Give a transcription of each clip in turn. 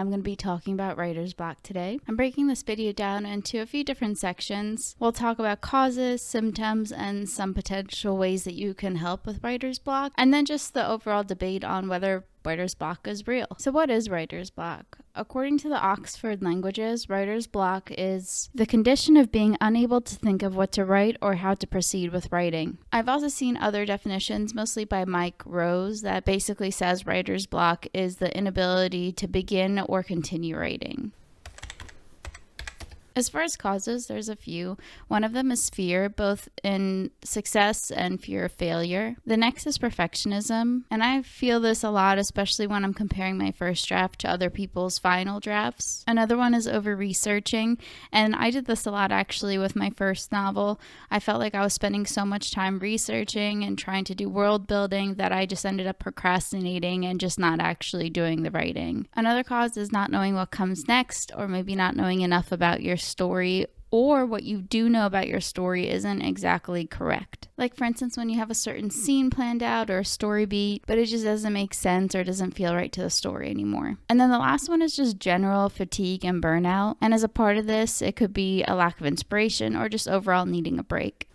I'm going to be talking about writer's block today. I'm breaking this video down into a few different sections. We'll talk about causes, symptoms, and some potential ways that you can help with writer's block, and then just the overall debate on whether writer's block is real. So what is writer's block? According to the Oxford Languages, writer's block is the condition of being unable to think of what to write or how to proceed with writing. I've also seen other definitions, mostly by Mike Rose, that basically says writer's block is the inability to begin or continue writing. As far as causes, there's a few. One of them is fear, both in success and fear of failure. The next is perfectionism, and I feel this a lot, especially when I'm comparing my first draft to other people's final drafts. Another one is over-researching, and I did this a lot actually with my first novel. I felt like I was spending so much time researching and trying to do world building that I just ended up procrastinating and just not actually doing the writing. Another cause is not knowing what comes next, or maybe not knowing enough about your story, or what you do know about your story isn't exactly correct. Like, for instance, when you have a certain scene planned out or a story beat, but it just doesn't make sense or doesn't feel right to the story anymore. And then the last one is just general fatigue and burnout. And as a part of this, it could be a lack of inspiration or just overall needing a break.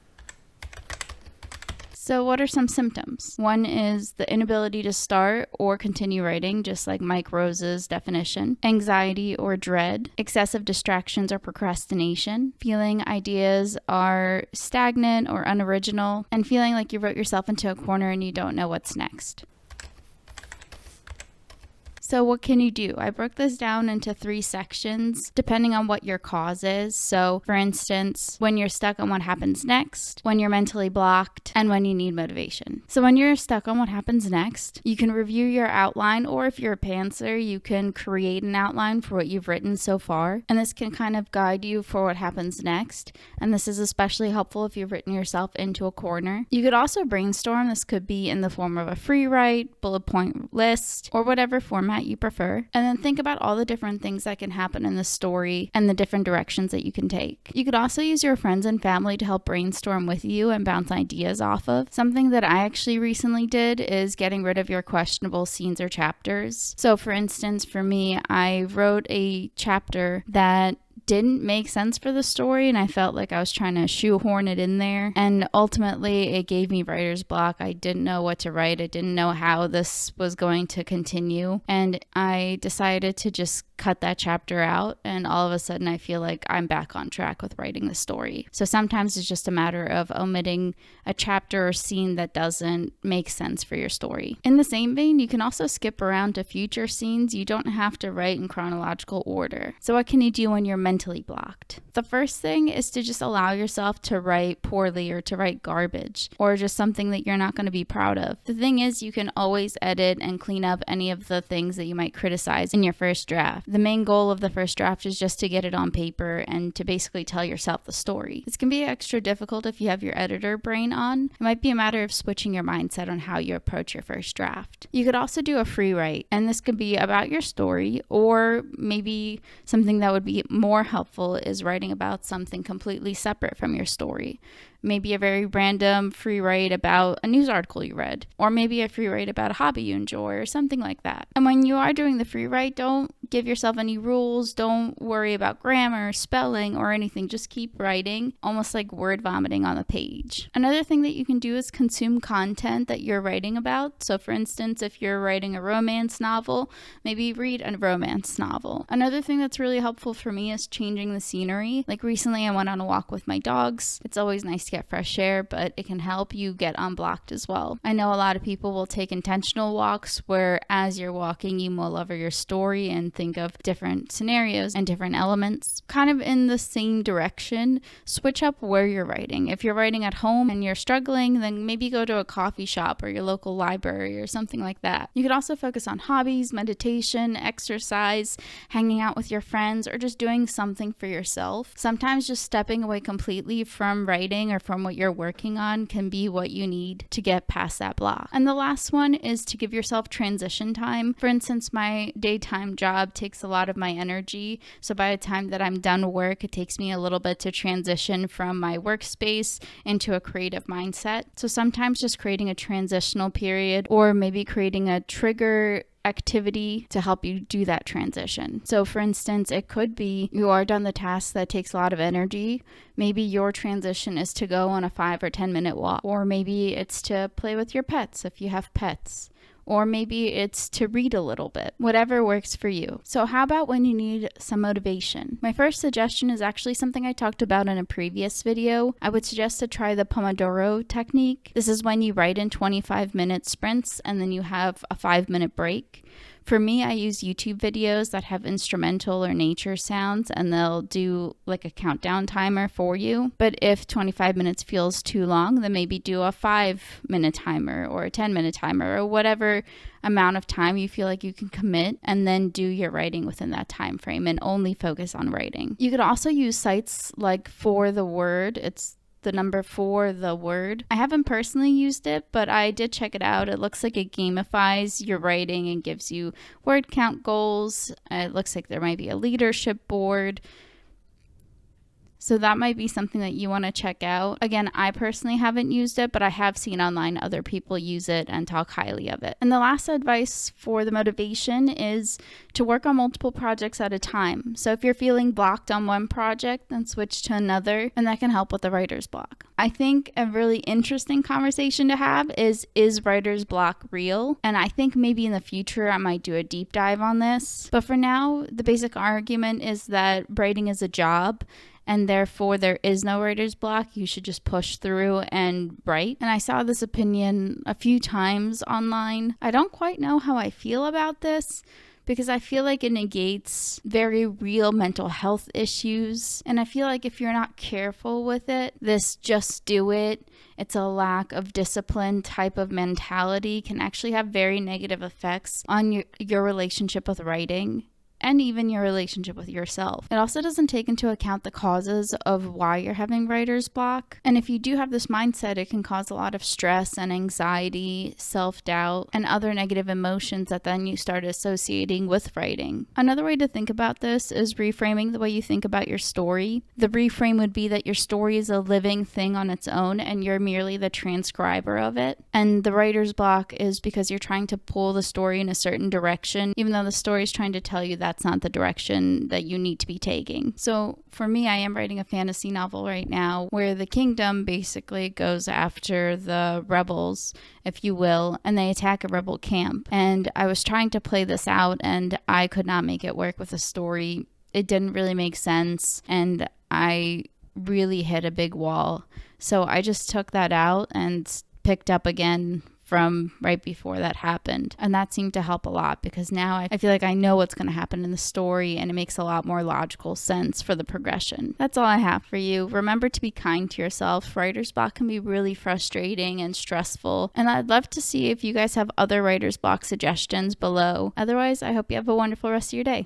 So what are some symptoms? One is the inability to start or continue writing, just like Mike Rose's definition. Anxiety or dread, excessive distractions or procrastination, feeling ideas are stagnant or unoriginal, and feeling like you wrote yourself into a corner and you don't know what's next. So what can you do? I broke this down into 3 sections depending on what your cause is. So for instance, when you're stuck on what happens next, when you're mentally blocked, and when you need motivation. So when you're stuck on what happens next, you can review your outline, or if you're a pantser, you can create an outline for what you've written so far. And this can kind of guide you for what happens next. And this is especially helpful if you've written yourself into a corner. You could also brainstorm. This could be in the form of a free write, bullet point list, or whatever format you prefer, and then think about all the different things that can happen in the story and the different directions that you can take. You could also use your friends and family to help brainstorm with you and bounce ideas off of. Something that I actually recently did is getting rid of your questionable scenes or chapters. So for instance, for me, I wrote a chapter that didn't make sense for the story, and I felt like I was trying to shoehorn it in there, and ultimately it gave me writer's block. I didn't know what to write. I didn't know how this was going to continue, and I decided to just cut that chapter out, and all of a sudden I feel like I'm back on track with writing the story. So sometimes it's just a matter of omitting a chapter or scene that doesn't make sense for your story. In the same vein, you can also skip around to future scenes. You don't have to write in chronological order. So what can you do when you're mentally blocked? The first thing is to just allow yourself to write poorly or to write garbage or just something that you're not going to be proud of. The thing is, you can always edit and clean up any of the things that you might criticize in your first draft. The main goal of the first draft is just to get it on paper and to basically tell yourself the story. This can be extra difficult if you have your editor brain on. It might be a matter of switching your mindset on how you approach your first draft. You could also do a free write, and this could be about your story, or maybe something that would be more helpful is writing about something completely separate from your story. Maybe a very random free write about a news article you read, or maybe a free write about a hobby you enjoy or something like that. And when you are doing the free write, don't give yourself any rules. Don't worry about grammar, spelling, or anything. Just keep writing, almost like word vomiting on the page. Another thing that you can do is consume content that you're writing about. So for instance, if you're writing a romance novel, maybe read a romance novel. Another thing that's really helpful for me is changing the scenery. Like recently I went on a walk with my dogs. It's always nice to get fresh air, but it can help you get unblocked as well. I know a lot of people will take intentional walks where as you're walking you mull over your story and think of different scenarios and different elements. Kind of in the same direction, switch up where you're writing. If you're writing at home and you're struggling, then maybe go to a coffee shop or your local library or something like that. You could also focus on hobbies, meditation, exercise, hanging out with your friends, or just doing something for yourself. Sometimes just stepping away completely from writing or from what you're working on can be what you need to get past that block. And the last one is to give yourself transition time. For instance, my daytime job takes a lot of my energy, so by the time that I'm done work, it takes me a little bit to transition from my workspace into a creative mindset. So sometimes just creating a transitional period, or maybe creating a trigger activity to help you do that transition. So for instance, it could be you are done the task that takes a lot of energy. Maybe your transition is to go on a 5 or 10 minute walk, or maybe it's to play with your pets if you have pets. Or maybe it's to read a little bit, whatever works for you. So how about when you need some motivation? My first suggestion is actually something I talked about in a previous video. I would suggest to try the Pomodoro technique. This is when you write in 25-minute sprints and then you have a 5-minute break. For me, I use YouTube videos that have instrumental or nature sounds, and they'll do like a countdown timer for you. But if 25 minutes feels too long, then maybe do a 5-minute timer or a 10-minute timer or whatever amount of time you feel like you can commit, and then do your writing within that time frame and only focus on writing. You could also use sites like For the Word. It's the number 4, the word. I haven't personally used it, but I did check it out. It looks like it gamifies your writing and gives you word count goals. It looks like there might be a leadership board. So that might be something that you want to check out. Again, I personally haven't used it, but I have seen online other people use it and talk highly of it. And the last advice for the motivation is to work on multiple projects at a time. So if you're feeling blocked on one project, then switch to another, and that can help with the writer's block. I think a really interesting conversation to have is writer's block real? And I think maybe in the future I might do a deep dive on this. But for now, the basic argument is that writing is a job, and therefore there is no writer's block. You should just push through and write. And I saw this opinion a few times online. I don't quite know how I feel about this, because I feel like it negates very real mental health issues. And I feel like if you're not careful with it, this just do it, it's a lack of discipline type of mentality can actually have very negative effects on your relationship with writing, and even your relationship with yourself. It also doesn't take into account the causes of why you're having writer's block. And if you do have this mindset, it can cause a lot of stress and anxiety, self-doubt, and other negative emotions that then you start associating with writing. Another way to think about this is reframing the way you think about your story. The reframe would be that your story is a living thing on its own, and you're merely the transcriber of it. And the writer's block is because you're trying to pull the story in a certain direction, even though the story is trying to tell you that's not the direction that you need to be taking. So for me, I am writing a fantasy novel right now where the kingdom basically goes after the rebels, if you will, and they attack a rebel camp. And I was trying to play this out, and I could not make it work with the story. It didn't really make sense, and I really hit a big wall. So I just took that out and picked up again from right before that happened. And that seemed to help a lot, because now I feel like I know what's going to happen in the story, and it makes a lot more logical sense for the progression. That's all I have for you. Remember to be kind to yourself. Writer's block can be really frustrating and stressful, and I'd love to see if you guys have other writer's block suggestions below. Otherwise, I hope you have a wonderful rest of your day.